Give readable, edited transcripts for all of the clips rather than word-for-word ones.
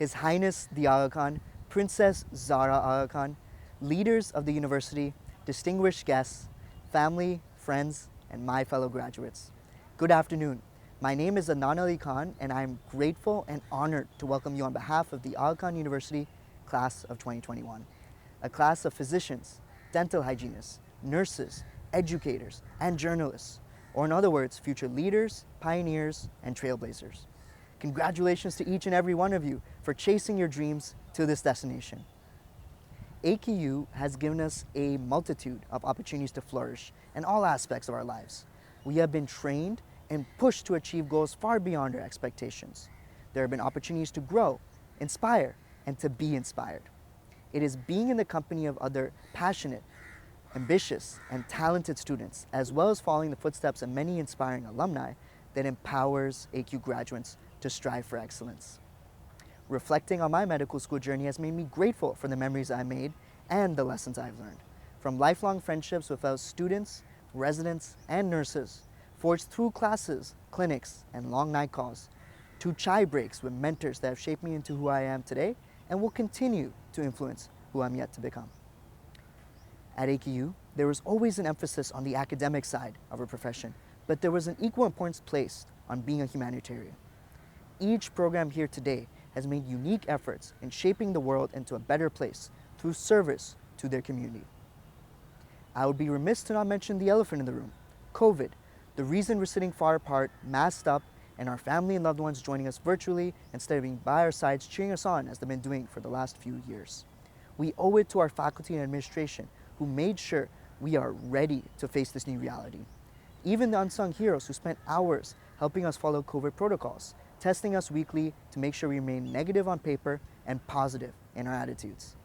His Highness the Aga Khan, Princess Zara Aga Khan, leaders of the university, distinguished guests, family, friends, and my fellow graduates. Good afternoon. My name is Adnan Ali Khan, and I am grateful and honored to welcome you on behalf of the Aga Khan University Class of 2021, a class of physicians, dental hygienists, nurses, educators, and journalists, or in other words, future leaders, pioneers, and trailblazers. Congratulations to each and every one of you for chasing your dreams to this destination. AKU has given us a multitude of opportunities to flourish in all aspects of our lives. We have been trained and pushed to achieve goals far beyond our expectations. There have been opportunities to grow, inspire, and to be inspired. It is being in the company of other passionate, ambitious, and talented students, as well as following the footsteps of many inspiring alumni, that empowers AKU graduates to strive for excellence. Reflecting on my medical school journey has made me grateful for the memories I made and the lessons I've learned. From lifelong friendships with fellow students, residents, and nurses, forged through classes, clinics, and long night calls, to chai breaks with mentors that have shaped me into who I am today and will continue to influence who I'm yet to become. At AKU, there was always an emphasis on the academic side of our profession, but there was an equal importance placed on being a humanitarian. Each program here today has made unique efforts in shaping the world into a better place through service to their community. I would be remiss to not mention the elephant in the room, COVID, the reason we're sitting far apart, masked up, and our family and loved ones joining us virtually instead of being by our sides cheering us on as they've been doing for the last few years. We owe it to our faculty and administration who made sure we are ready to face this new reality. Even the unsung heroes who spent hours helping us follow COVID protocols, testing us weekly to make sure we remain negative on paper and positive in our attitudes.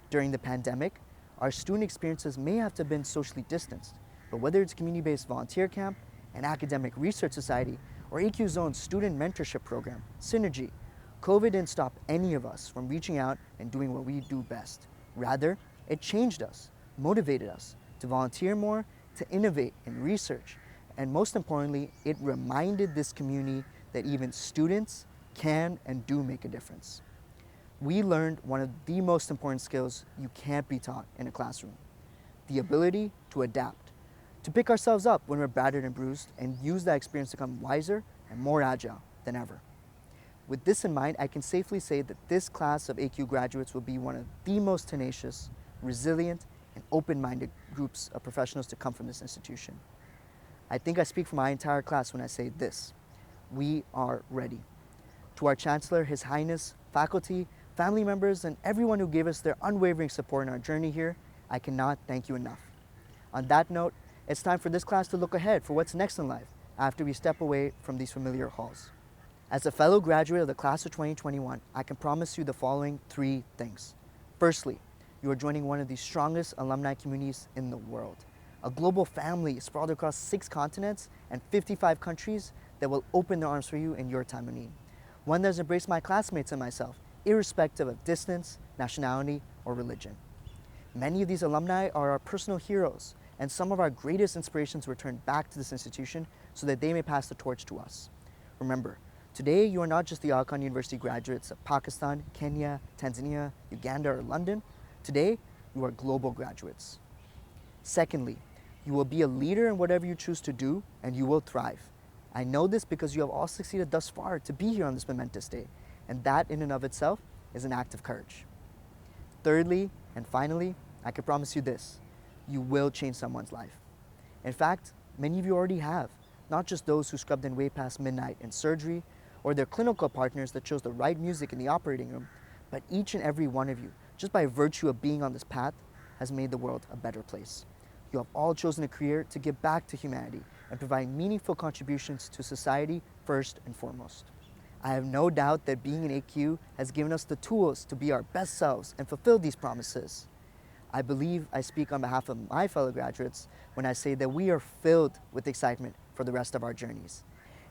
During the pandemic, our student experiences may have to have been socially distanced, but whether it's community-based volunteer camp, an academic research society, or AQ's own student mentorship program, Synergy, COVID didn't stop any of us from reaching out and doing what we do best. Rather, it changed us, motivated us to volunteer more, to innovate in research, and most importantly, it reminded this community that even students can and do make a difference. We learned one of the most important skills you can't be taught in a classroom, the ability to adapt, to pick ourselves up when we're battered and bruised and use that experience to become wiser and more agile than ever. With this in mind, I can safely say that this class of AQ graduates will be one of the most tenacious, resilient, and open-minded groups of professionals to come from this institution. I think I speak for my entire class when I say this: we are ready. To our Chancellor, His Highness, faculty, family members, and everyone who gave us their unwavering support in our journey here, I cannot thank you enough. On that note, it's time for this class to look ahead for what's next in life after we step away from these familiar halls. As a fellow graduate of the class of 2021, I can promise you the following three things. Firstly, you are joining one of the strongest alumni communities in the world, a global family sprawled across 6 continents and 55 countries that will open their arms for you in your time of need. One that has embraced my classmates and myself, irrespective of distance, nationality, or religion. Many of these alumni are our personal heroes, and some of our greatest inspirations return back to this institution so that they may pass the torch to us. Remember, today you are not just the Aga Khan University graduates of Pakistan, Kenya, Tanzania, Uganda, or London. Today, you are global graduates. Secondly, you will be a leader in whatever you choose to do, and you will thrive. I know this because you have all succeeded thus far to be here on this momentous day, and that in and of itself is an act of courage. Thirdly, and finally, I can promise you this: you will change someone's life. In fact, many of you already have, not just those who scrubbed in way past midnight in surgery, or their clinical partners that chose the right music in the operating room, but each and every one of you, just by virtue of being on this path, has made the world a better place. You have all chosen a career to give back to humanity and provide meaningful contributions to society first and foremost. I have no doubt that being in AQ has given us the tools to be our best selves and fulfill these promises. I believe I speak on behalf of my fellow graduates when I say that we are filled with excitement for the rest of our journeys.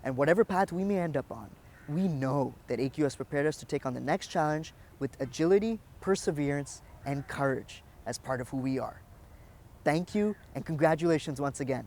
And whatever path we may end up on, we know that AQ has prepared us to take on the next challenge with agility, perseverance, and courage as part of who we are. Thank you, and congratulations once again.